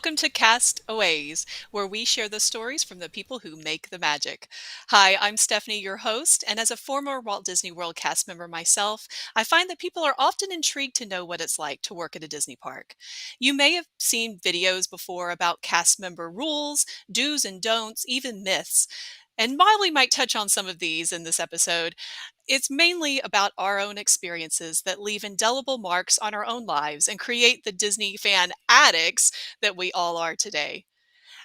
welcome to CastAways, where we share the stories from the people who make the magic. Hi, I'm Stephanie, your host, and as a former Walt Disney World cast member myself, I find that people are often intrigued to know what it's like to work at a Disney park. You may have seen videos before about cast member rules, do's and don'ts, even myths. And while we might touch on some of these in this episode, it's mainly about our own experiences that leave indelible marks on our own lives and create the Disney fan addicts that we all are today.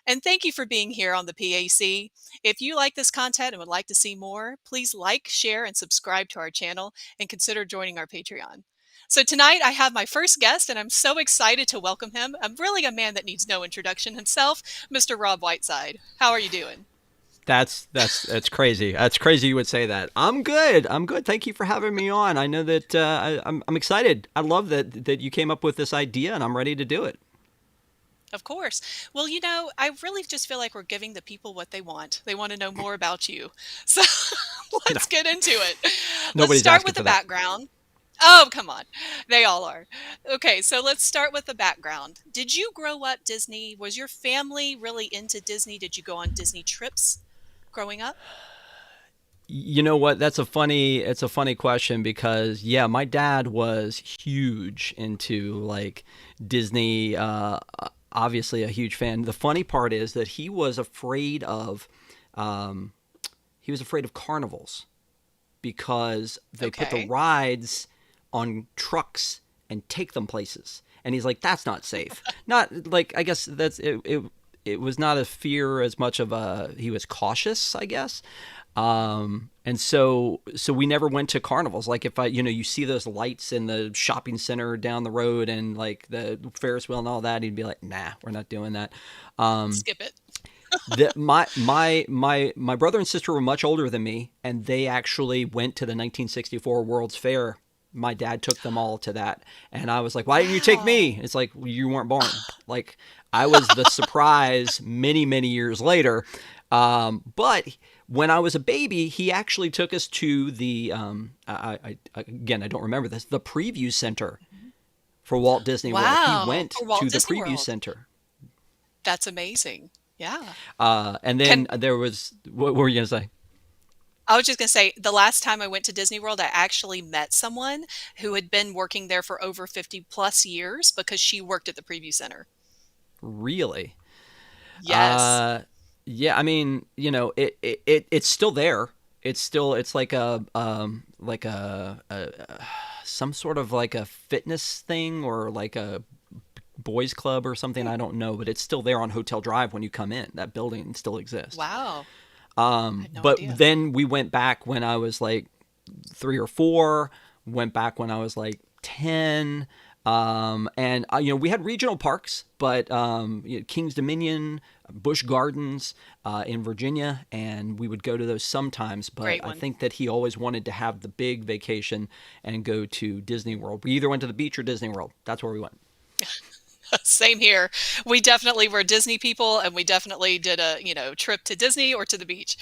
And thank you for being here on the PAC. If you like this content and would like to see more, please like, share, and subscribe to our channel and consider joining our Patreon. So tonight I have my first guest and I'm so excited to welcome him. I'm really a man that needs no introduction himself, Mr. Rob Whiteside. How are you doing? That's crazy. That's crazy you would say that. I'm good. I'm good. Thank you for having me on. I know that I'm excited. I love that you came up with this idea, and I'm ready to do it. Of course. Well, I really just feel like we're giving the people what they want. They want to know more about you. So No, let's get into it. Let's nobody's start asking with the for that. background. Oh, come on. They all are. Okay, so let's start with the background. Did you grow up Disney? Was your family really into Disney? Did you go on Disney trips growing up? You know what? It's a funny question because yeah, my dad was huge into like Disney. Obviously, a huge fan. The funny part is that um, he was afraid of carnivals because they put the Okay. rides on trucks and take them places. And he's like, that's not safe. Not like I guess that's it. It was not a fear as much of a he was cautious, I guess. And so we never went to carnivals. Like if you see those lights in the shopping center down the road and like the Ferris wheel and all that, he'd be like, nah, we're not doing that. Um, Skip it. my brother and sister were much older than me, and they actually went to the 1964 World's Fair. My dad took them all to that, and I was like, "Why didn't you take me?" Wow. It's like you weren't born. Like I was the surprise many years later. But when I was a baby, he actually took us to the again I don't remember this the preview center for Walt Disney World. He Wow. went For Walt to the Disney preview World. center. That's amazing. Yeah. And then Can there was what were you gonna say? I was just going to say, the last time I went to Disney World, I actually met someone who had been working there for over 50 plus years because she worked at the preview center. Really? Yes. Uh, yeah. I mean, it's still there. It's like some sort of like a fitness thing or like a boys club or something. Hmm. I don't know, but it's still there on Hotel Drive when you come in. That building still exists. Wow. I had no But idea. then we went back when I was like 3 or 4. Went back when I was like 10. And we had regional parks, but King's Dominion, Busch Gardens in Virginia, and we would go to those sometimes. But Great I one. think that he always wanted to have the big vacation and go to Disney World. We either went to the beach or Disney World. That's where we went. Same here. We definitely were Disney people and we definitely did a, trip to Disney or to the beach.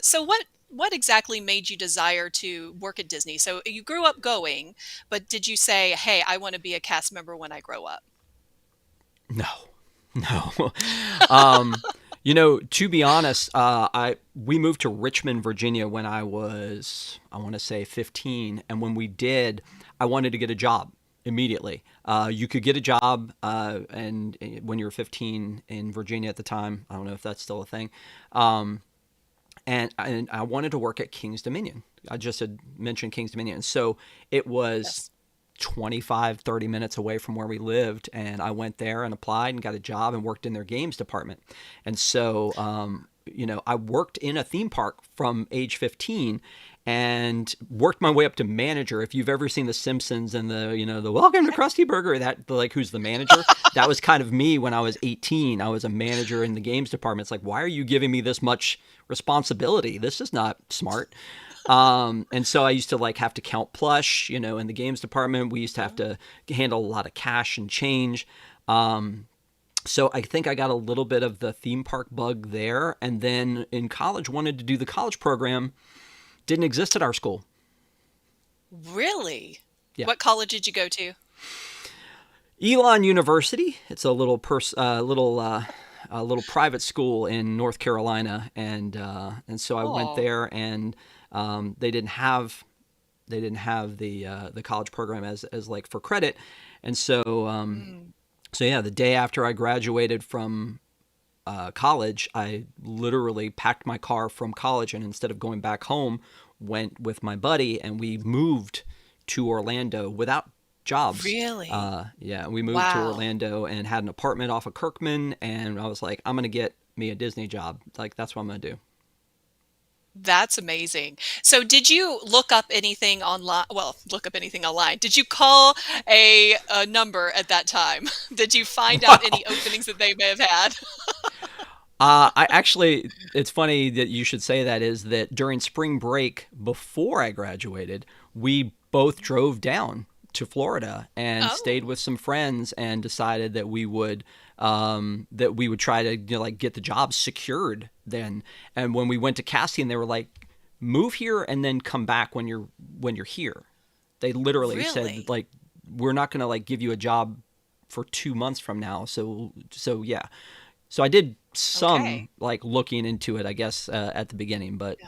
So what exactly made you desire to work at Disney? So you grew up going, but did you say, "Hey, I want to be a cast member when I grow up"? No, no. um, to be honest, I we moved to Richmond, Virginia when I want to say 15, and when we did, I wanted to get a job immediately. You could get a job, and when you were 15 in Virginia at the time, I don't know if that's still a thing. Um, and I wanted to work at King's Dominion. I just had mentioned King's Dominion, and so it was Yes. 25-30 minutes away from where we lived, and I went there and applied and got a job and worked in their games department. And so I worked in a theme park from age 15 and worked my way up to manager. If you've ever seen The Simpsons and the welcome to Krusty Burger, that like who's the manager, that was kind of me when I was 18. I was a manager in the games department. It's like, why are you giving me this much responsibility? This is not smart. And so I used to like have to count plush, in the games department. We used to have Oh, to handle a lot of cash and change. So I think I got a little bit of the theme park bug there. And then in college, wanted to do the college program. Didn't exist at our school. really? Yeah. What college did you go to? Elon University. It's a little private school in North Carolina, and so I went Oh. there, and they didn't have the college program as like for credit, and Mm. so yeah, the day after I graduated from college, I literally packed my car from college, and instead of going back home, went with my buddy, and we moved to Orlando without jobs. Really? Yeah, we moved to Wow. Orlando and had an apartment off of Kirkman, and I was like, I'm gonna get me a Disney job. Like that's what I'm gonna do. That's amazing. So did you look up anything online? Well, look up anything online. Did you call a number at that time? Did you find out Wow. any openings that they may have had? I actually, it's funny that you should say that. Is that during spring break before I graduated, we both drove down to Florida and stayed Oh, with some friends and decided that we would try to like get the job secured then. And when we went to casting, they were like, "Move here and then come back when you're here." They literally said really? like, "We're not gonna like give you a job for 2 months from now." So yeah, so I did some Okay. like looking into it, I guess, at the beginning, but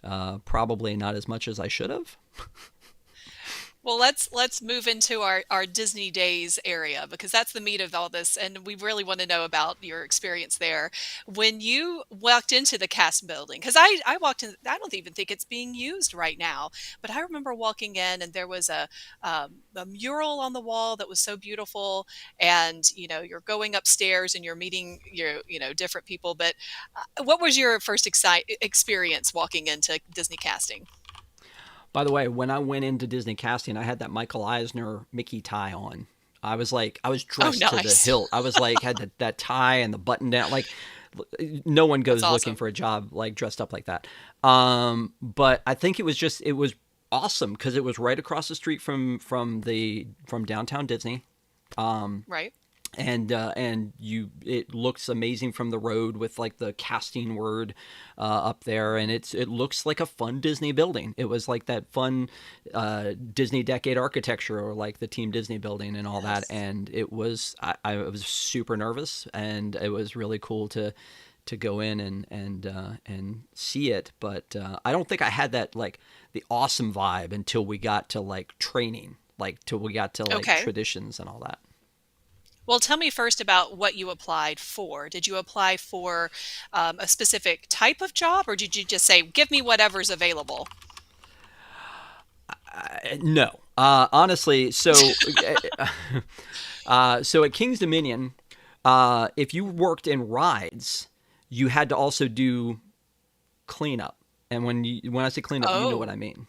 Yeah. probably not as much as I should have. Well, let's move into our Disney Days area because that's the meat of all this, and we really want to know about your experience there. When you walked into the cast building, because I walked in, I don't even think it's being used right now, but I remember walking in and there was a mural on the wall that was so beautiful, and you're going upstairs and you're meeting different people. But what was your first experience walking into Disney casting? By the way, when I went into Disney casting, I had that Michael Eisner Mickey tie on. I was Oh, dressed to the nice. hilt. I was like, had that tie and the button down. Like, no one That's goes looking awesome. for a job like dressed up like that. But I think it was awesome because it was right across the street from downtown Disney. Right. And you it looks amazing from the road with like the casting word up there, and it looks like a fun Disney building. It was like that fun Disney decade architecture, or like the Team Disney building and all that. Yes. And I was super nervous, and it was really cool to go in and see it. But I don't think I had that like the awesome vibe until we got to like training, like till we got to like Okay. traditions and all that. Well, tell me first about what you applied for. Did you apply for a specific type of job, or did you just say, give me whatever's available? No, honestly. So at King's Dominion, if you worked in rides, you had to also do cleanup. And when I say cleanup, you know what I Oh, mean.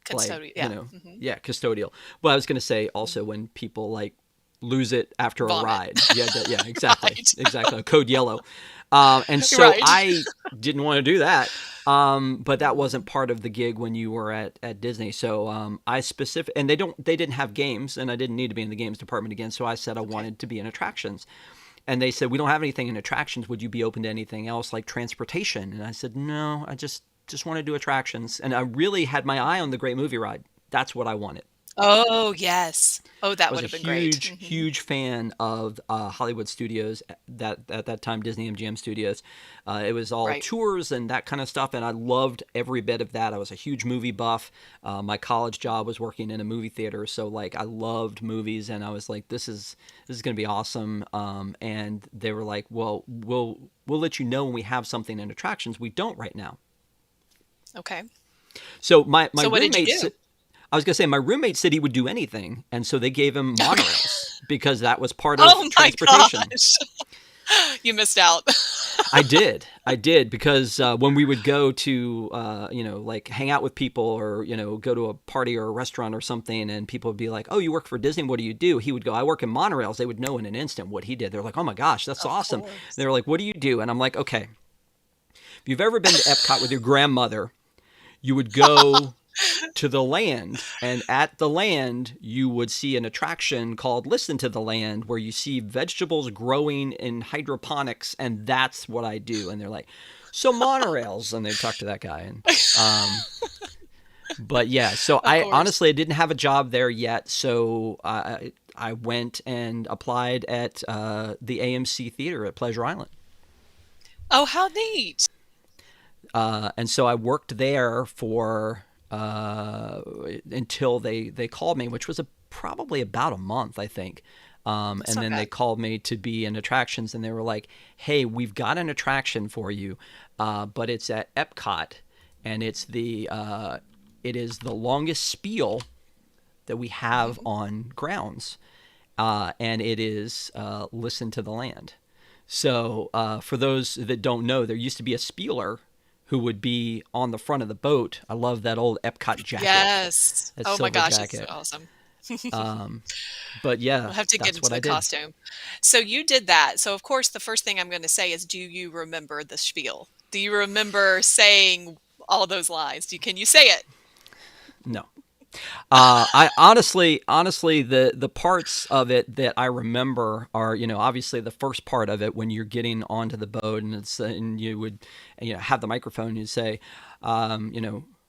Like custodial. Yeah. Hmm. yeah, custodial. Well, I was gonna say also when people like lose it after a Vomit. ride. Yeah, yeah, exactly, Right. exactly. Code yellow. And so Right. I didn't want to do that. But that wasn't Mm. part of the gig when you were at Disney. So I specific and they didn't have games, and I didn't need to be in the games department again. So I said I Okay. wanted to be in attractions, and they said we don't have anything in attractions. Would you be open to anything else like transportation? And I said no, I just want to do attractions. And I really had my eye on the Great Movie Ride. That's what I wanted. Oh, yes. Oh, I that was would a have been great. huge, Hmm. huge fan of Hollywood Studios. That at that time, Disney MGM Studios. It was all Right. tours and that kind of stuff, and I loved every bit of that. I was a huge movie buff. My college job was working in a movie theater, so like I loved movies, and I was like, this is gonna be awesome. And they were like, well, we'll let you know when we have something in attractions. We don't right now. Okay. So my So what did you roommates, do? I was gonna say my roommate said he would do anything, and so they gave him monorails because that was part of Oh my transportation. gosh. You missed out. I did because when we would go to like hang out with people, or go to a party or a restaurant or something, and people would be like, "Oh, you work for Disney? What do you do?" He would go, "I work in monorails." They would know in an instant what he did. They're like, "Oh my gosh, that's Of awesome!" course. They were like, "What do you do?" And I'm like, "Okay, if you've ever been to Epcot with your grandmother, you would go to the land, and at the land you would see an attraction called Listen to the Land, where you see vegetables growing in hydroponics, and that's what I do." And they're like, "So monorails," and they talk to that guy. And um but yeah, so Of I course. honestly I didn't have a job there yet, so I went and applied at the AMC Theater at Pleasure Island. Oh, how neat. And so I worked there for until they called me, which was probably about a month, I think. That's And not then they bad. called me to be in attractions, and they were like, "Hey, we've got an attraction for you, but it's at Epcot, and it is the longest spiel that we have Mhm. on grounds, and it is Listen to the Land." So for those that don't know, there used to be a spieler who would be on the front of the boat. I love that old Epcot jacket, Yes. that Oh my silver gosh, it's jacket. awesome. But yeah, We'll have to get that's what into I the did. costume. So you did that. So of course, the first thing I'm going to say is, do you remember the spiel? Do you remember saying all those lines? Can you say it? No, I honestly, the parts of it that I remember are, obviously the first part of it when you're getting onto the boat, and you would, have the microphone and you'd say,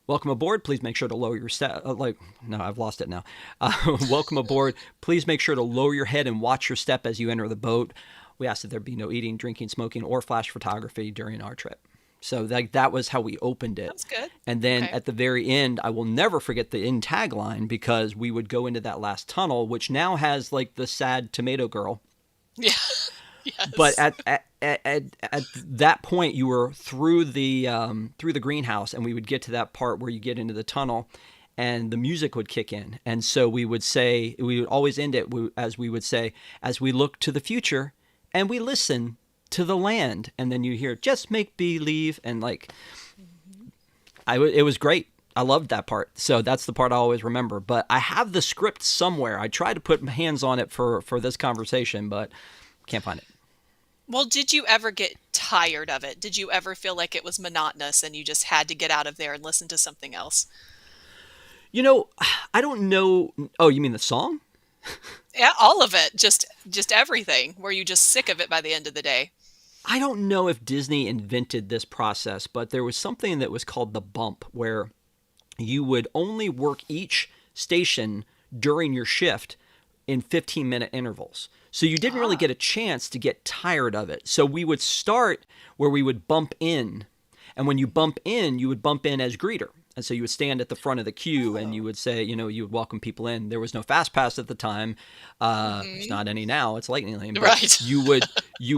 welcome aboard. Please make sure to lower your step. Like, no, I've lost it now. Welcome aboard. Please make sure to lower your head and watch your step as you enter the boat. We ask that there be no eating, drinking, smoking, or flash photography during our trip. So that was how we opened it. That's good. And then Okay. at the very end, I will never forget the end tagline, because we would go into that last tunnel, which now has like the sad tomato girl. Yeah. But Yes. at that point, you were through the greenhouse, and we would get to that part where you get into the tunnel, and the music would kick in. And so we would always end it as we would say, as we look to the future and we listen to the land. And then you hear, just make believe. And like, Mhm. it was great. I loved that part. So that's the part I always remember. But I have the script somewhere. I tried to put my hands on it for this conversation, but can't find it. Well, did you ever get tired of it? Did you ever feel like it was monotonous and you just had to get out of there and listen to something else? You know, I don't know. Oh, you mean the song? Yeah, all of it, just everything. Were you just sick of it by the end of the day? I don't know if Disney invented this process, but there was something that was called the bump, where you would only work each station during your shift in 15-minute intervals. So you didn't really Ah. get a chance to get tired of it. So we would start where we would bump in. And when you Mhm. bump in, you would bump in as greeter. And so you would stand at the front of the queue and you Oh. would say, you would welcome people in. There was no fast pass at the time. There's Mhm. not any now. It's Lightning Lane, but Right. you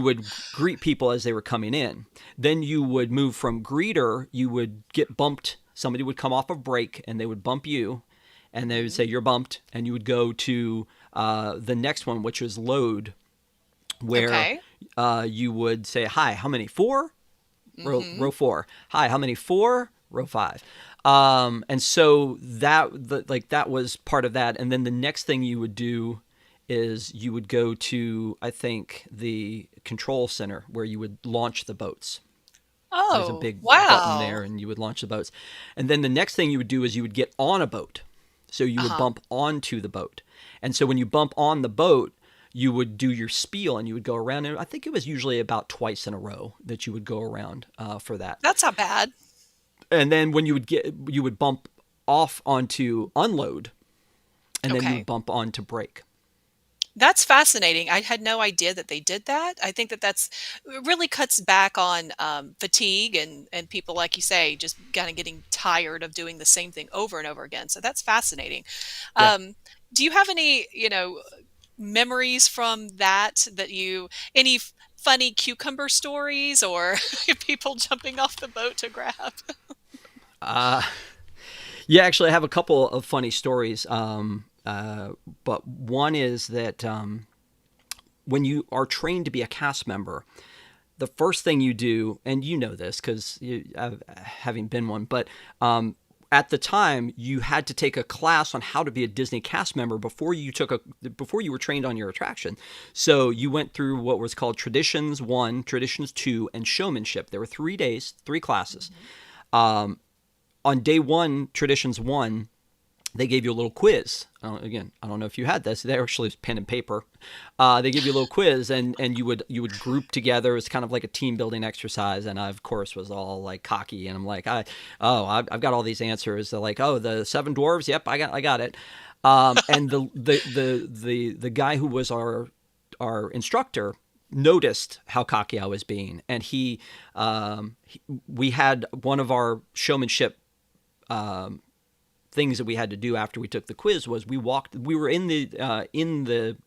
would greet people as they were coming in. Then you would move from greeter. You would get bumped. Somebody would come off a break and they would bump you, and they would say Mhm. you're bumped, and you would go to the next one, which is load, where Okay. you would say, "Hi, how many? Four? Row Mhm. four. Hi, how many? Four? Row five." And so that was part of that. And then the next thing you would do is you would go to, I think, the control center where you would launch the boats. There's a Oh, big button there, wow. and you would launch the boats. And then the next thing you would do is you would get on a boat. So you would Uh-huh. bump onto the boat. And so when you bump on the boat, you would do your spiel and you would go around. And I think it was usually about twice in a row that you would go around for that. That's not bad. And then when you would bump off onto unload, and then you would Okay. bump on to break. That's fascinating. I had no idea that they did that. I think that that's it really cuts back on fatigue and people, like you say, just kind of getting tired of doing the same thing over and over again. So that's fascinating. Yeah. Um, do you have any, memories from any funny cucumber stories or people jumping off the boat to grab? Uh, yeah, actually, I have a couple of funny stories. But one is that when you are trained to be a cast member, the first thing you do, and you know this because having been one, but at the time you had to take a class on how to be a Disney cast member before you were trained on your attraction. So you went through what was called Traditions 1, Traditions 2, and Showmanship. There were 3 days, 3 classes. Mhm. On day 1, Traditions 1, they gave you a little quiz. Again, I don't know if you had this. They actually was pen and paper. They give you a little quiz, and you would group together. It's kind of like a team building exercise. And I, of course, was all like cocky, and I'm like, I've got all these answers. They're like, oh, the seven dwarves. Yep, I got it. And the guy who was our instructor noticed how cocky I was being, and we had one of our showmanship things that we had to do after we took the quiz was we were in the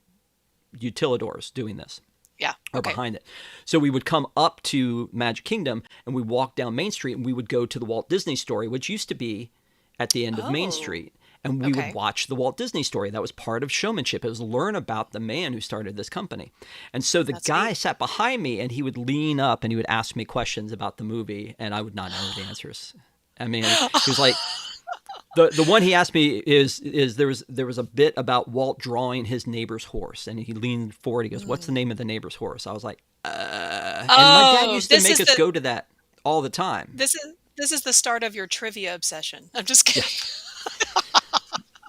utilidors doing this, Yeah. or Okay. behind it. So we would come up to Magic Kingdom and we walk down Main Street and we would go to the Walt Disney Story, which used to be at the end of Main Oh, Street. And we would okay. watch the Walt Disney Story. That was part of showmanship. It was learn about the man who started this company. And so the That's guy neat. sat behind me and he would lean up and he would ask me questions about the movie, and I would not know the answers. I mean, he was like, the one he asked me is there was a bit about Walt drawing his neighbor's horse, and he leaned forward. He goes, "What's the Mm. name of the neighbor's horse?" I was like, And my dad Oh, used to make us go to that all the time. this is the start of your trivia obsession. I'm just Yeah. kidding.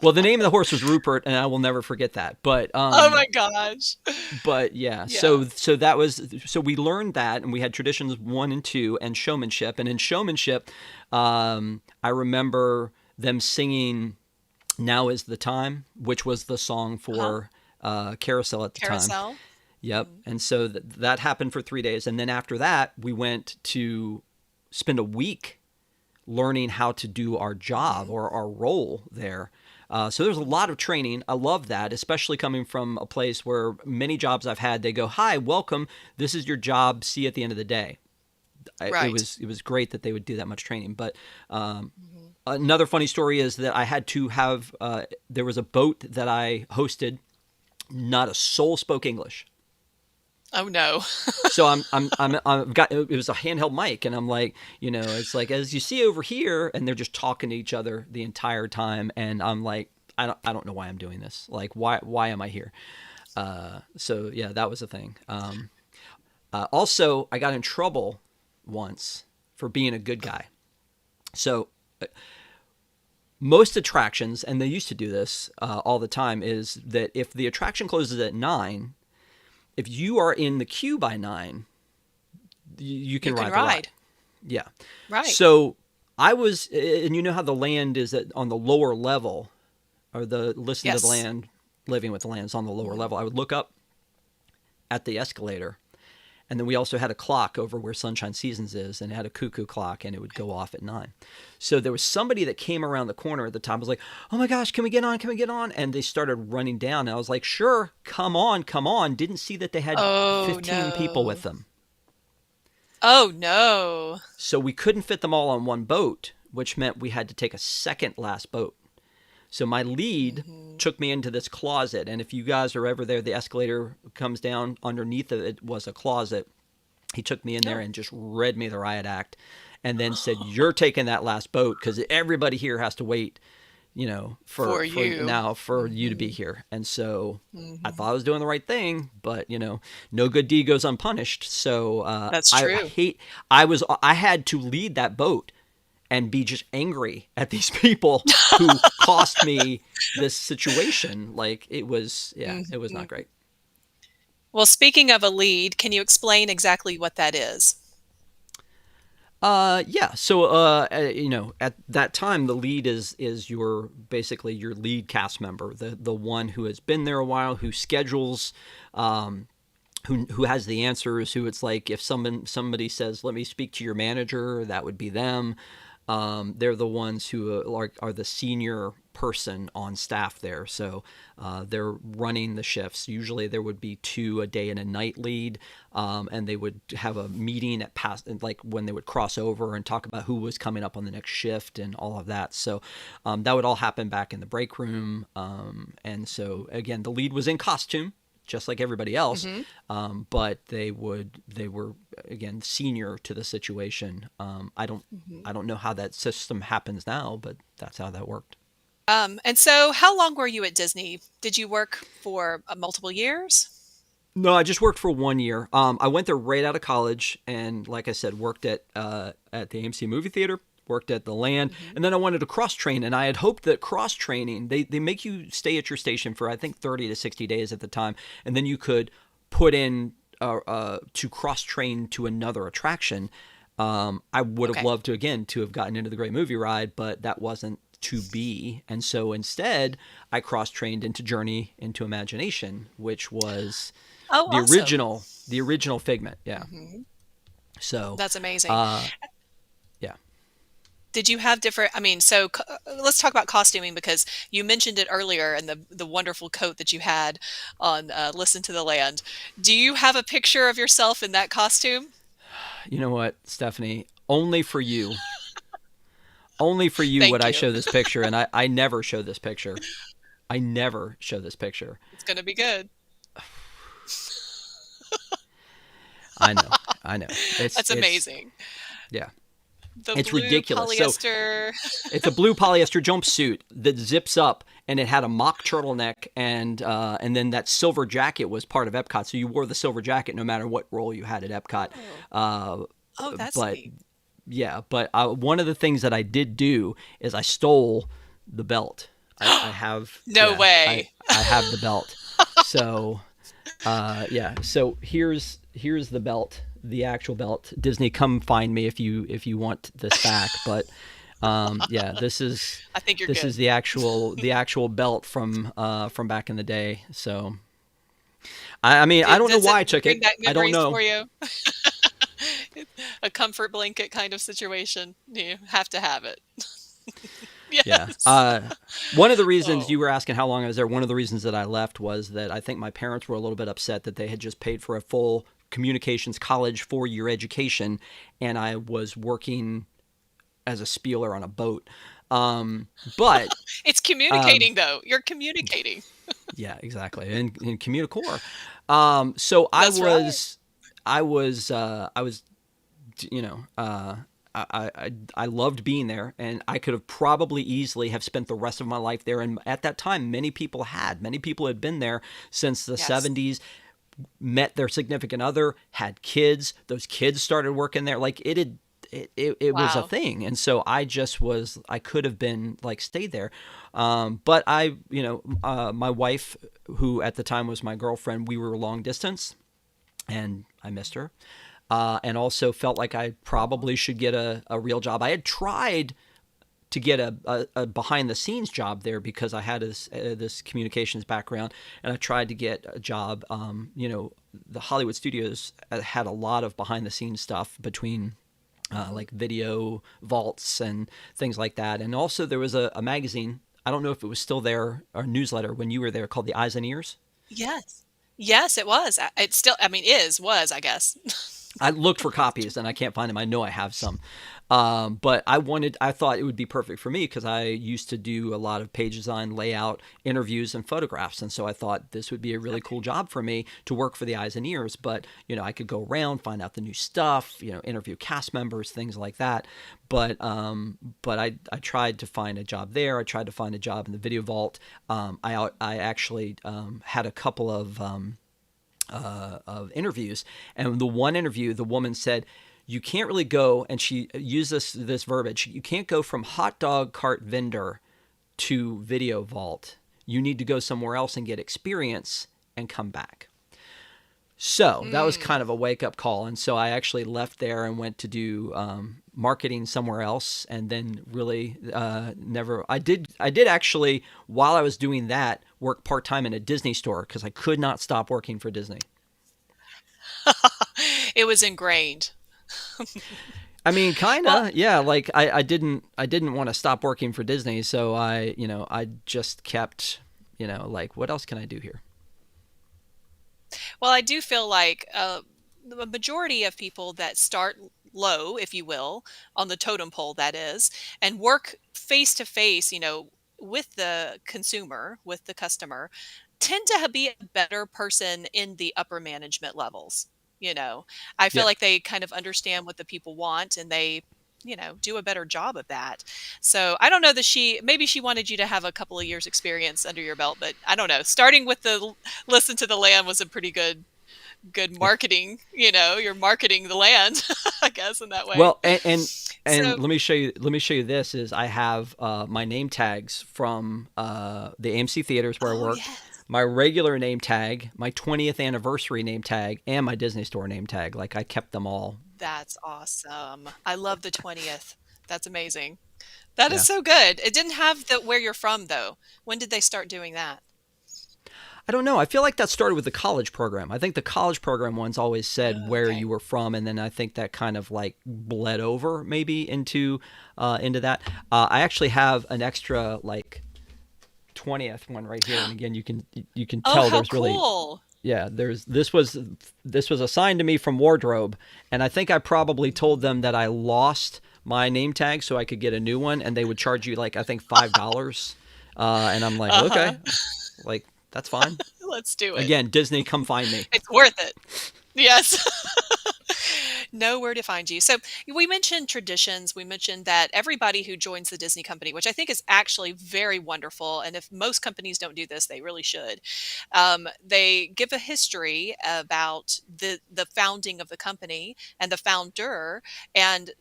Well, the name of the horse was Rupert, and I will never forget that. Oh my gosh. But yeah, Yeah. so we learned that, and we had traditions 1 and 2, and showmanship. And in showmanship, I remember them singing "Now Is the Time," which was the song Uh-huh. for Carousel at the time. Carousel. Yep. And so that happened for 3 days, and then after that, we went to spend a week learning how to do our job Mm-hmm. or our role there. So there's a lot of training. I love that, especially coming from a place where many jobs I've had, they go, "Hi, welcome. This is your job. See you at the end of the day." Right. It was great that they would do that much training. But Hmm. another funny story is that I had to have there was a boat that I hosted. Not a soul spoke English. Oh no. So I've got, it was a handheld mic, and I'm like, it's like, as you see over here, and they're just talking to each other the entire time, and I'm like, I don't know why I'm doing this. Like, why am I here? So yeah, that was a thing. Also, I got in trouble once for being a good guy. So most attractions, and they used to do this all the time, is that if the attraction closes at 9, if you are in the queue by 9, you You can can ride the ride. ride. Yeah. Right. So I was, and you know how the land is on the lower level, or the listing of the Yes. land, living with the land is on the lower level. I would look up at the escalator, and then we also had a clock over where Sunshine Seasons is, and it had a cuckoo clock, and it would go off at 9. So there was somebody that came around the corner at the time. I was like, "Oh my gosh, can we get on? Can we get on?" And they started running down, and I was like, "Sure, come on, come on." Didn't see that they had Oh 15 people with no. them. Oh no. So we couldn't fit them all on one boat, which meant we had to take a second last boat. So my lead Hmm. took me into this closet, and if you guys are ever there, the escalator comes down. Underneath of it was a closet. He took me in there Oh. and just read me the riot act, and then said, "You're taking that last boat because everybody here has to wait, For for you. now for you to be Hmm. here." And so I Hmm. thought I was doing the right thing, but no good deed goes unpunished. So That's I true. hate. I had to lead that boat and be just angry at these people who cost me this situation. Like, it was, yeah, it was not Hmm. great. Well, speaking of a lead, can you explain exactly what that is? Yeah. So, at that time, the lead is your basically your lead cast member, the one who has been there a while, who schedules, who has the answers, who it's like if somebody says, "Let me speak to your manager," that would be them. They're the ones who are the senior person on staff there. So they're running the shifts. Usually there would be 2 a day and a night lead, and they would have a meeting at past, like when they would cross over and talk about who was coming up on the next shift and all of that. So that would all happen back in the break room. And so again, the lead was in costume, just like everybody else, Hmm. but they were again senior to the situation. Hmm. I don't know how that system happens now, but that's how that worked. And so how long were you at Disney? Did you work for multiple years? No, I just worked for 1 year. I went there right out of college, and like I said, worked at the AMC movie theater, worked at the land, Hmm. and then I wanted to cross train, and I had hoped that cross training they make you stay at your station for I think 30 to 60 days at the time, and then you could put in to cross train to another attraction. I would have Okay. loved to again to have gotten into the Great Movie Ride, but that wasn't to be. And so instead, I cross trained into Journey into Imagination, which was Oh, awesome. the original Figment. Yeah. Hmm. So, That's amazing. uh, yeah. Did you have different, I mean, so let's talk about costuming because you mentioned it earlier and the wonderful coat that you had on Listen to the Land. Do you have a picture of yourself in that costume? You know what, Stephanie? Only for you would Thank I you. show this picture, and I never show this picture. I never show this picture. It's going to be good. I know, I know. That's It's amazing. yeah, The it's blue ridiculous. So polyester. it's a blue polyester jumpsuit that zips up, and it had a mock turtleneck, and then that silver jacket was part of Epcot. So you wore the silver jacket no matter what role you had at Epcot. Oh, Uh, oh, that's but neat. yeah, but one of the things that I did do is I stole the belt. I have No yeah, I way. I have the belt. So yeah, so here's the belt, the actual belt. Disney, come find me if you want this back. But yeah, I think you're this is good. the actual belt from back in the day. So I mean I don't know Does why it I took bring it. back I don't memories know. for you? A comfort blanket kind of situation. You have to have it. Yeah. Yes. One of the reasons Oh, you were asking how long I was there, one of the reasons that I left was that I think my parents were a little bit upset that they had just paid for a full communications college 4-year education, and I was working as a spieler on a boat. But it's um, communicating though. You're communicating. yeah, exactly, in Communicore. So That's right. I was you know, I loved being there, and I could have probably easily have spent the rest of my life there. And at that time, many people had been there since the Yes. '70s, met their significant other, had kids. Those kids started working there. Like it had. It was a Wow. thing, and so I could have been like stayed there, but my wife, who at the time was my girlfriend, we were long distance, and I missed her, and also felt like I probably should get a real job. I had tried to get a behind the scenes job there because I had this communications background, and I tried to get a job. The Hollywood studios had a lot of behind the scenes stuff between. Hmm. Like video vaults and things like that. And also, there was a magazine. I don't know if it was still there, or newsletter when you were there, called the Eyes and Ears. Yes. Yes, it was. It still, I mean, was, I guess. I looked for copies and I can't find them. I know I have some. But I thought it would be perfect for me because I used to do a lot of page design, layout, interviews, and photographs. And so I thought this would be a really cool Okay. job for me to work for the Eyes and Ears. But, I could go around, find out the new stuff, interview cast members, things like that. But I tried to find a job there. I tried to find a job in the Video Vault. I actually had a couple of interviews, and the one interview, the woman said, "You can't really go," and she used this verbiage. You can't go from hot dog cart vendor to Video Vault. You need to go somewhere else and get experience and come back. So that was kind Mm. of a wake up call, and so I actually left there and went to do marketing somewhere else, and then really never. I did actually, while I was doing that, work part time in a Disney store because I could not stop working for Disney. It was ingrained. I mean, Well, kinda, yeah. Like I didn't want to stop working for Disney, so I just kept, like, what else can I do here? well, I do feel like the majority of people that start low, if you will, on the totem pole, that is, and work face to face, with the consumer, with the customer, tend to be a better person in the upper management levels. You know, I feel Yeah. like they kind of understand what the people want and they, do a better job of that. So I don't know that maybe she wanted you to have a couple of years experience under your belt, but I don't know. Starting with the Listen to the Land was a pretty good Yeah. marketing, you're marketing the land, I guess in that way. Well, and So, let me show you this is I have my name tags from the AMC theaters where I oh worked, yes, my regular name tag, my 20th anniversary name tag, and my Disney Store name tag. Like I kept them all. that's awesome. I love the 20th. That's amazing. That is Yeah. so good. It didn't have the where you're from though. When did they start doing that? I don't know. I feel like that started with the college program. I think the college program ones always said Oh, where okay. you were from, and then I think that kind of like bled over maybe into that. I actually have an extra like 20th one right here, and again you can Oh, tell how there's really cool. yeah there's this was assigned to me from wardrobe, and I think I probably told them that I lost my name tag so I could get a new one, and they would charge you like I think $5, and I'm like Uh-huh. okay, like that's fine. Let's do it. Again, Disney, come find me. It's worth it. Yes. Know where to find you. So we mentioned traditions. We mentioned that everybody who joins the Disney company, which I think is actually very wonderful, and if most companies don't do this, they really should. They give a history about the founding of the company and the founder, and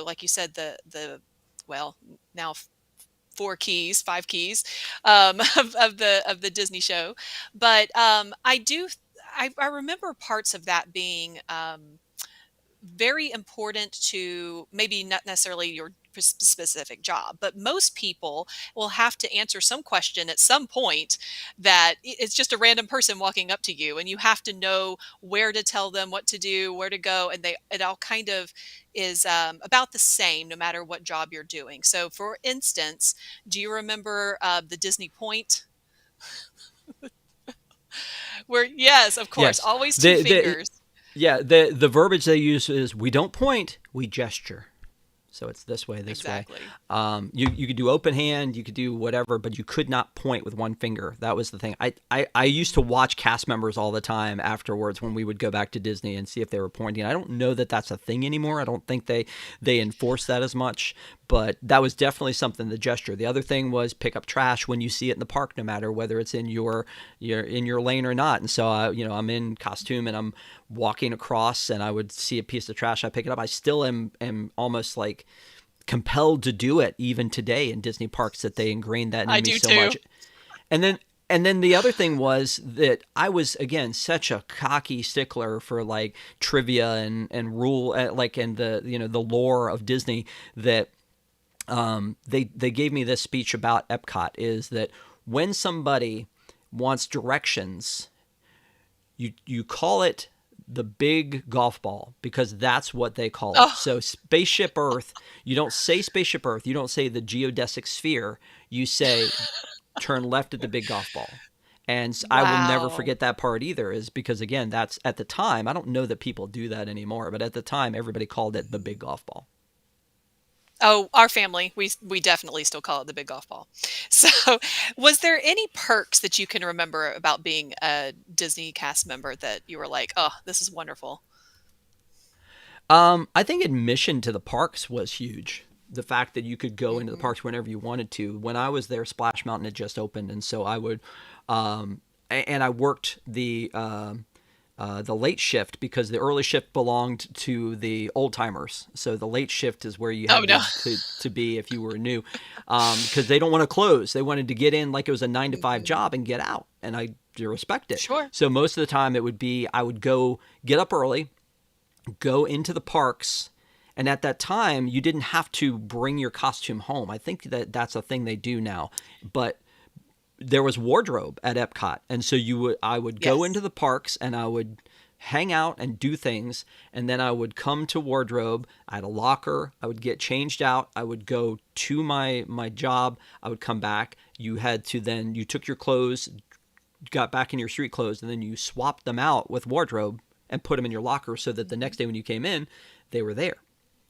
like you said, the well now four keys, five keys of the Disney show. But I remember parts of that being very important to maybe not necessarily your specific job, but most people will have to answer some question at some point that it's just a random person walking up to you and you have to know where to tell them what to do, where to go. And it all kind of is about the same no matter what job you're doing. So for instance, do you remember the Disney Point where, yes, of course, Yes, always two the fingers. yeah the verbiage they use is we don't point, we gesture. So it's this way. Exactly. You could do open hand, you could do whatever, but you could not point with one finger. That was the thing. I used to watch cast members all the time afterwards when we would go back to Disney and see if they were pointing. I don't know that that's a thing anymore. I don't think they enforce that as much, but that was definitely something. The gesture. The other thing was pick up trash when you see it in the park, no matter whether it's in your lane or not. And so I'm in costume and I'm walking across and I would see a piece of trash, I pick it up. I still am almost like compelled to do it even today in Disney parks, that they ingrained that I in me do so too. much. And then the other thing was that I was again such a cocky stickler for like trivia and rule like and the lore of Disney that they gave me this speech about Epcot is that when somebody wants directions, you call it the big golf ball because that's what they call it. Oh, So Spaceship Earth, you don't say Spaceship Earth, you don't say the geodesic sphere, you say turn left at the big golf ball. And I will never wow. forget that part either, is because again, that's at the time. I don't know that people do that anymore, but at the time, everybody called it the big golf ball. Oh, our family, we definitely still call it the big golf ball. So, was there any perks that you can remember about being a Disney cast member that you were like, "Oh, this is wonderful." I think admission to the parks was huge. The fact that you could go into the Mhm. parks whenever you wanted to. When I was there, Splash Mountain had just opened, and so I would, and I worked the late shift because the early shift belonged to the old timers. So the late shift is where you Oh, had no. to be if you were new, because they don't want to close. They wanted to get in like it was a 9 to 5 Mhm. job and get out, and I do respect it. Sure. So most of the time it would be I would go get up early, go into the parks. And at that time, you didn't have to bring your costume home. I think that that's a thing they do now. But there was wardrobe at Epcot, and so I would go into Yes. the parks and I would hang out and do things, and then I would come to wardrobe. I had a locker. I would get changed out. I would go to my job. I would come back. You took your clothes, got back in your street clothes, and then you swapped them out with wardrobe and put them in your locker so that the Mhm. next day when you came in, they were there.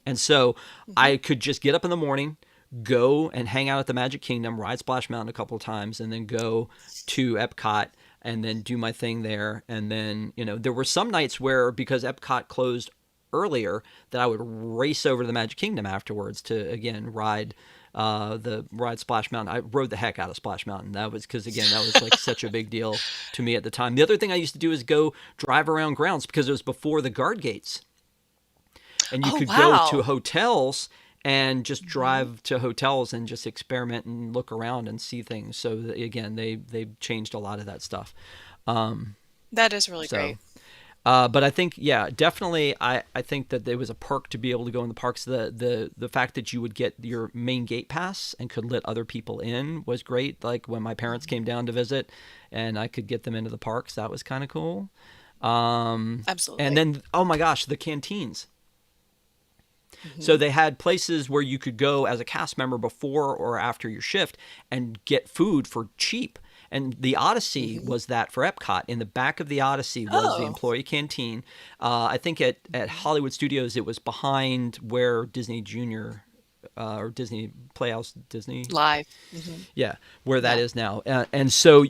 And so Mhm. I could just get up in the morning, go and hang out at the Magic Kingdom, ride Splash Mountain a couple of times, and then go to Epcot and then do my thing there. And then, there were some nights where, because Epcot closed earlier, that I would race over to the Magic Kingdom afterwards to, again, ride Splash Mountain. I rode the heck out of Splash Mountain. That was because, again, that was like such a big deal to me at the time. The other thing I used to do is go drive around grounds because it was before the guard gates, and you Oh, could go to wow. hotels and just Mhm. drive to hotels and just experiment and look around and see things. So again, they changed a lot of that stuff. That is really So great. But I think, yeah, definitely, I think that there was a perk to be able to go in the parks. The fact that you would get your main gate pass and could let other people in was great. Like when my parents came down to visit, and I could get them into the parks, that was kind of cool. And Absolutely. then, oh my gosh, the canteens. So Hmm. they had places where you could go as a cast member before or after your shift and get food for cheap. And the Odyssey Hmm. was that for Epcot. In the back of the Odyssey was the Oh. employee canteen. I think at Mhm. Hollywood Studios it was behind where Disney Junior or Disney Playhouse Disney, Live. Hmm. yeah, where that Yeah. is now. And so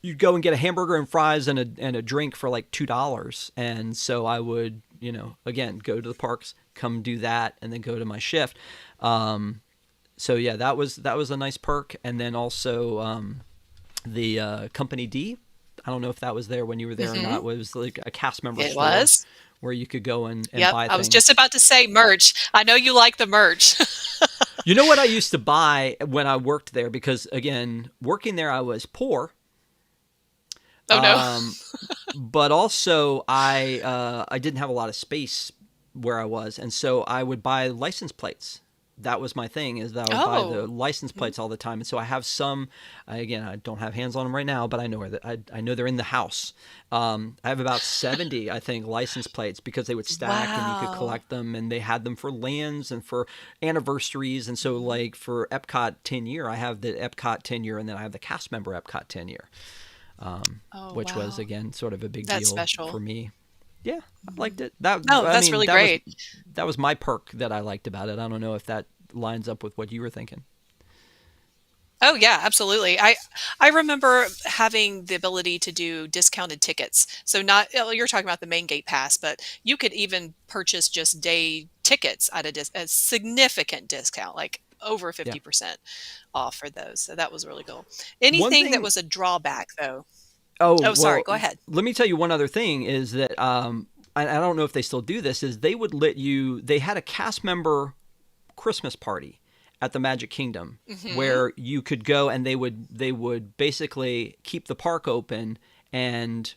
you'd go and get a hamburger and fries and a drink for like $2. And so I would, again, go to the parks, come do that, and then go to my shift. So yeah, that was a nice perk. And then also the Company D. I don't know if that was there when you were there or not. Hmm. It was like a cast member It store was. where you could go and Yep. buy I was just things. about to say merch. I know you like the merch. You know what I used to buy when I worked there? Because again, working there, I was poor. Oh no. Um, but also I didn't have a lot of space where I was, and so I would buy license plates. That was my thing, is that I would buy the Oh. license Mhm. plates all the time. And so I have some. Again, I don't have hands on them right now, but I know where I know they're in the house. I have about 70, I think, license plates because they would stack and you could Wow. collect them, and they had them for lands and for anniversaries. And so, Mhm. like for Epcot 10 year, I have the Epcot 10 year, and then I have the cast member Epcot 10 year, Oh which was wow. again sort of a big That's deal for special. me. Yeah, I liked Mhm. it. That No, I that's mean, really that was great. that was my perk that I liked about it. I don't know if that lines up with what you were thinking. Oh yeah, absolutely. I remember having the ability to do discounted tickets. So not you're talking about the main gate pass, but you could even purchase just day tickets at a significant discount, like over Yeah. 50% off for those. So that was really cool. One Anything that thing. was a drawback though. Oh Oh, sorry, well, go ahead. let me tell you one other thing is that I don't know if they still do this. Is they would let you. They had a cast member Christmas party at the Magic Kingdom Mhm. where you could go and they would basically keep the park open, and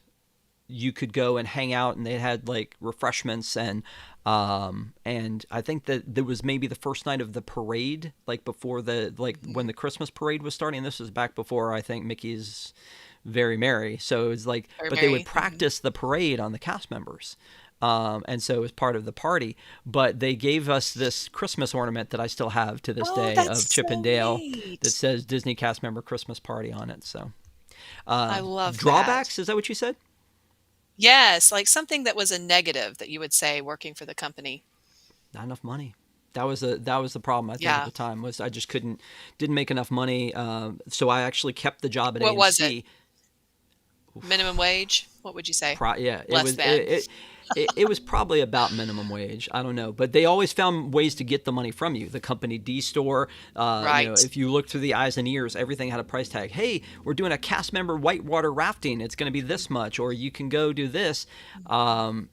you could go and hang out, and they had like refreshments, and I think that there was maybe the first night of the parade, like before the like when Mhm. the Christmas parade was starting. This was back before I think Mickey's Very Merry. So it was like, Very but they would Mary. Mhm. practice the parade on the cast members. And so it was part of the party. But they gave us this Christmas ornament that I still have to this Oh, day of that's Chip and so Dale that neat. says Disney Cast Member Christmas Party on it. So I love that. drawbacks, is that what you said? Yes, like something that was a negative that you would say working for the company. Not enough money. That was the problem I think at Yeah. the time, was I just didn't make enough money. So I actually kept the job at What was it? AMC. Minimum wage? What would you say? Yeah, it Less was than. it was probably about minimum wage. I don't know, but they always found ways to get the money from you. The Company D store, Right. if you look through the eyes and ears, everything had a price tag. Hey, we're doing a cast member whitewater rafting. It's going to be this much, or you can go do this. And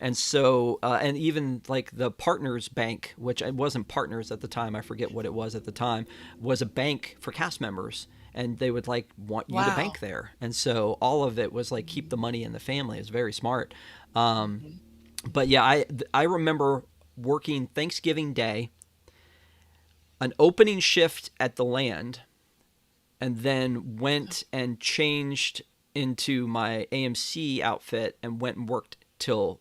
even like the Partners Bank, which it wasn't Partners at the time, I forget what it was at the time, was a bank for cast members, and they would like want you to Wow. bank there. And so all of it was like keep the money in the family. It's very smart. Mhm. But yeah, I remember working Thanksgiving Day, an opening shift at the Land, and then went and changed into my AMC outfit and went and worked till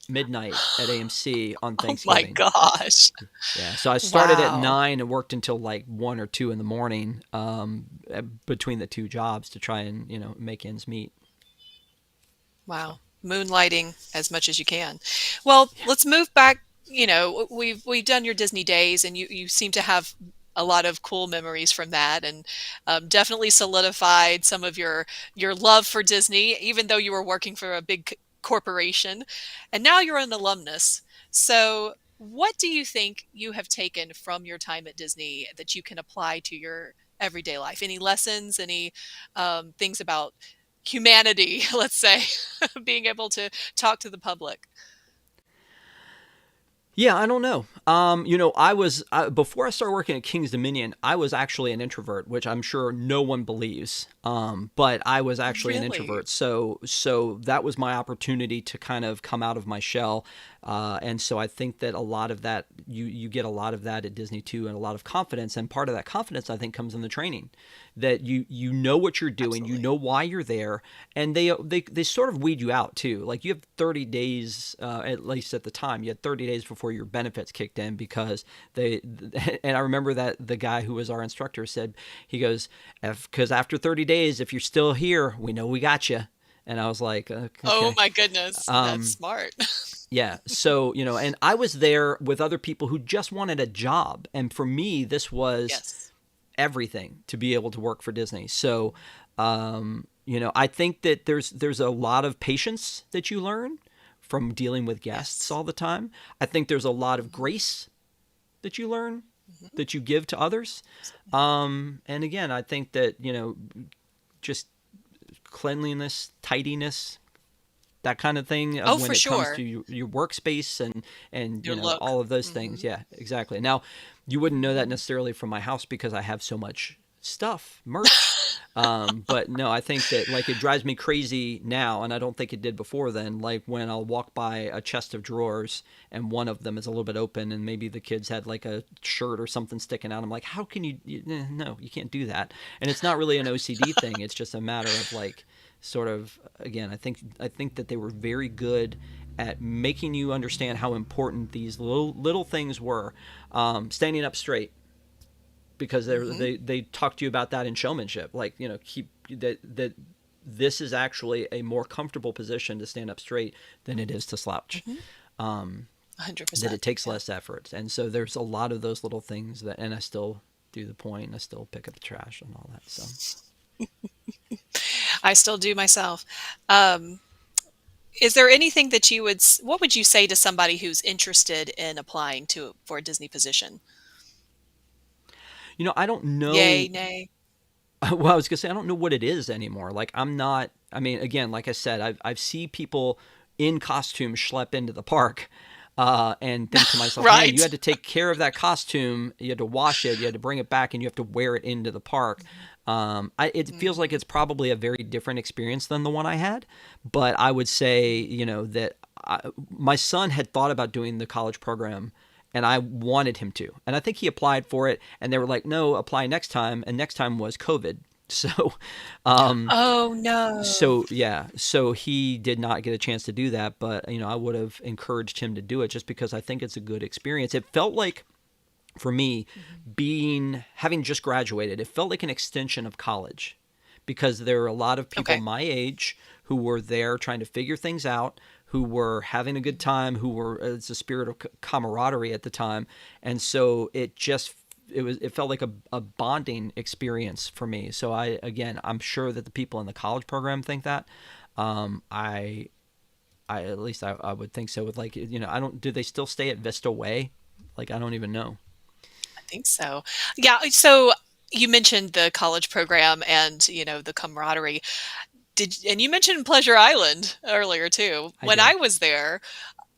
midnight at AMC on Oh my Thanksgiving. gosh. Yeah, so I started at Wow. 9 and worked until like 1 or 2 in the morning, between the two jobs to try and make ends meet. So Wow. Moonlighting as much as you can. Well, yeah, let's move back. We've done your Disney days, and you seem to have a lot of cool memories from that, and definitely solidified some of your love for Disney, even though you were working for a big corporation, and now you're an alumnus. So, what do you think you have taken from your time at Disney that you can apply to your everyday life? Any lessons? Any things about humanity, let's say, being able to talk to the public. Yeah, I don't know. Before I started working at King's Dominion, I was actually an introvert, which I'm sure no one believes. But I was actually an Really? introvert, so that was my opportunity to kind of come out of my shell. And so I think that a lot of that you get a lot of that at Disney too, and a lot of confidence. And part of that confidence, I think, comes in the training that you know what you're doing, you Absolutely. know why you're there, and they sort of weed you out too. Like you have 30 days, at least at the time, you had 30 days before your benefits kicked in because they. And I remember that the guy who was our instructor said, he goes, because after 30 days, if you're still here, we know we got you. And I was like, Oh okay. my goodness, that's Um, smart. yeah. So, and I was there with other people who just wanted a job. And for me, this was Yes. everything to be able to work for Disney. So, I think that there's a lot of patience that you learn from dealing with guests Yes. all the time. I think there's a lot of Mhm. grace that you learn Mhm. that you give to others. Absolutely. And again, I think that just cleanliness, tidiness, that kind of thing Oh, when for it comes to sure. your workspace and Your look. all of those things. Mhm. Yeah, exactly. Now, you wouldn't know that Mhm. necessarily from my house because I have so much stuff, merch. But no, I think that like it drives me crazy now, and I don't think it did before then. Like when I'll walk by a chest of drawers and one of them is a little bit open, and maybe the kids had like a shirt or something sticking out. I'm like, how can no, you can't do that. And it's not really an OCD thing. It's just a matter of like sort of again. I think that they were very good at making you understand how important these little things were. Standing up straight because Mhm. they talk to you about that in showmanship. Like keep that this is actually a more comfortable position to stand up straight than it is to slouch. Mhm. Um, that 100%. it takes Yeah. less effort, and so there's a lot of those little things that, and I still do the point. I still pick up the trash and all that. So I still do myself. Um, is there anything that what would you say to somebody who's interested in applying to for a Disney position? I don't Yay, know. nay? Well, I was gonna say I don't know what it is anymore. Like I'm not. I mean, again, like I said, I've seen people in costume schlep into the park, and think to myself, man, you Right. had to take care of that costume. You had to wash it. You had to bring it back, and you have to wear it into the park. It feels like Mhm. it's probably a very different experience than the one I had. But I would say, that my son had thought about doing the college program and I wanted him to. And I think he applied for it, and they were like, "No, apply next time." And next time was COVID. So, um, Oh, no. so yeah, so he did not get a chance to do that. But I would have encouraged him to do it just because I think it's a good experience. It felt like for me, Mhm. being having just graduated, it felt like an extension of college because there are a lot of people Okay. my age who were there trying to figure things out, who were having a good time, who were it's a spirit of camaraderie at the time, and so it felt like a bonding experience for me. So I'm sure that the people in the college program think that. I at least I would think so with like I don't do they still stay at Vista Way? Like I don't even know. I think so. Yeah, so you mentioned the college program and, the camaraderie. And you mentioned Pleasure Island earlier too. I When did. I was there,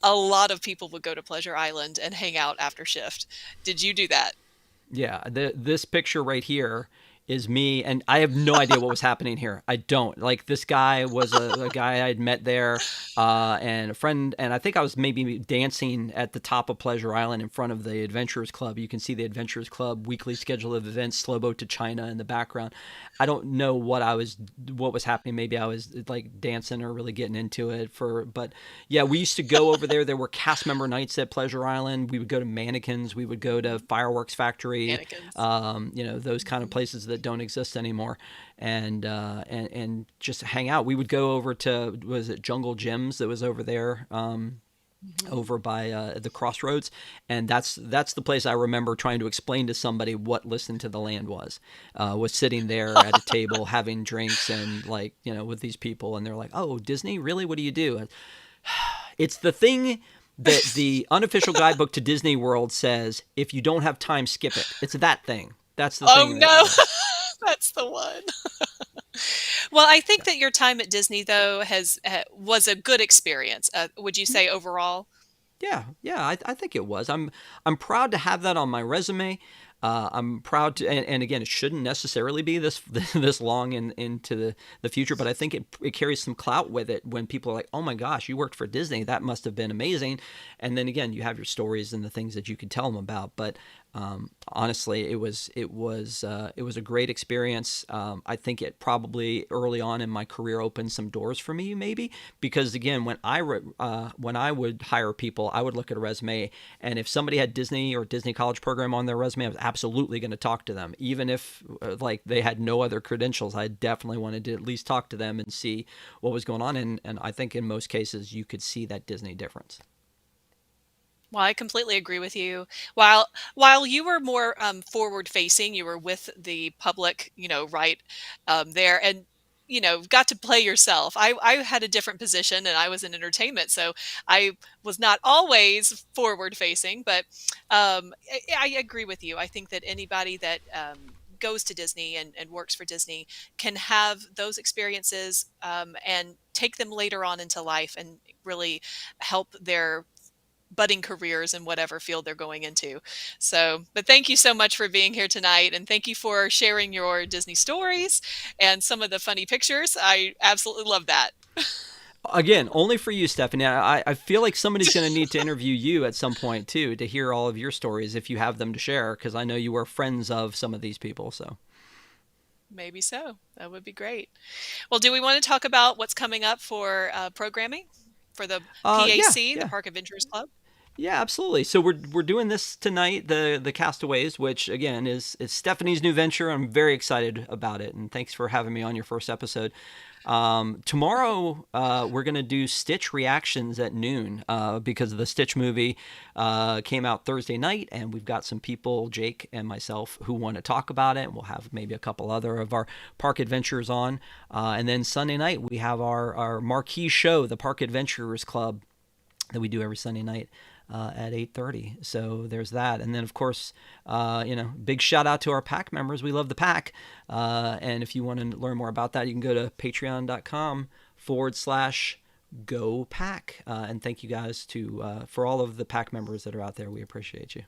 a lot of people would go to Pleasure Island and hang out after shift. Did you do that? Yeah, this picture right here is me, and I have no idea what was happening here. I don't like this guy was a guy I'd met there, and a friend, and I think I was maybe dancing at the top of Pleasure Island in front of the Adventurers Club. You can see the Adventurers Club weekly schedule of events, Slow Boat to China in the background. I don't know what was happening. Maybe I was like dancing or really getting into it but yeah, we used to go over there. There were cast member nights at Pleasure Island. We would go to Mannequins. We would go to Mhm. Fireworks Factory. Mannequins. Those kind of Mhm. places that don't exist anymore, and just hang out. We would go over to was it Jungle Gyms that was over there. Mhm. Over by the crossroads, and that's the place I remember trying to explain to somebody what Listen to the Land was sitting there at a table having drinks and like with these people, and they're like, oh, Disney, really, what do you do? It's the thing that the unofficial guidebook to Disney World says, if you don't have time, skip it. It's that thing. That's the Oh thing that, no, yeah. that's the one. Well, I think Yeah. that your time at Disney though was a good experience. Would you say overall? Yeah, yeah, I think it was. I'm proud to have that on my resume. I'm proud to, and again, it shouldn't necessarily be this this long into the future, but I think it carries some clout with it when people are like, "Oh my gosh, you worked for Disney. That must have been amazing." And then again, you have your stories and the things that you can tell them about. But honestly, it was a great experience. I think it probably early on in my career opened some doors for me, maybe because again, when I would hire people, I would look at a resume, and if somebody had Disney or Disney College program on their resume, I was absolutely going to talk to them, even if like they had no other credentials. I definitely wanted to at least talk to them and see what was going on, and I think in most cases you could see that Disney difference. Well, I completely agree with you. While you were more forward facing, you were with the public, right there, and got to play yourself. I had a different position, and I was in entertainment, so I was not always forward facing. But I agree with you. I think that anybody that goes to Disney and works for Disney can have those experiences and take them later on into life and really help their budding careers in whatever field they're going into. So, but thank you so much for being here tonight. And thank you for sharing your Disney stories and some of the funny pictures. I absolutely love that. Again, only for you, Stephanie. I feel like somebody's going to need to interview you at some point too to hear all of your stories if you have them to share, because I know you were friends of some of these people. So, Maybe so. That would be great. Well, do we want to talk about what's coming up for programming for the yeah, PAC, the yeah. Park Adventurers Club? Yeah, absolutely. So we're doing this tonight, the CastAways, which again is Stephanie's new venture. I'm very excited about it, and thanks for having me on your first episode. Tomorrow we're gonna do Stitch reactions at noon because the Stitch movie came out Thursday night, and we've got some people, Jake and myself, who want to talk about it. We'll have maybe a couple other of our park adventurers on, and then Sunday night we have our marquee show, the Park Adventurers Club, that we do every Sunday night at 8:30. So there's that, and then of course, big shout out to our pack members. We love the pack, and if you want to learn more about that, you can go to patreon.com/go pack. And thank you guys to for all of the pack members that are out there. We appreciate you.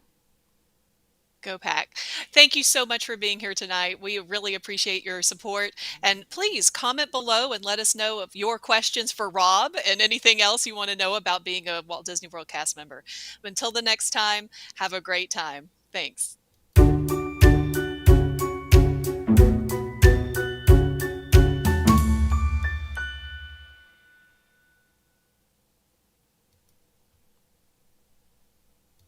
Go Pack. Thank you so much for being here tonight. We really appreciate your support. And please comment below and let us know of your questions for Rob and anything else you want to know about being a Walt Disney World cast member. Until the next time, have a great time. Thanks.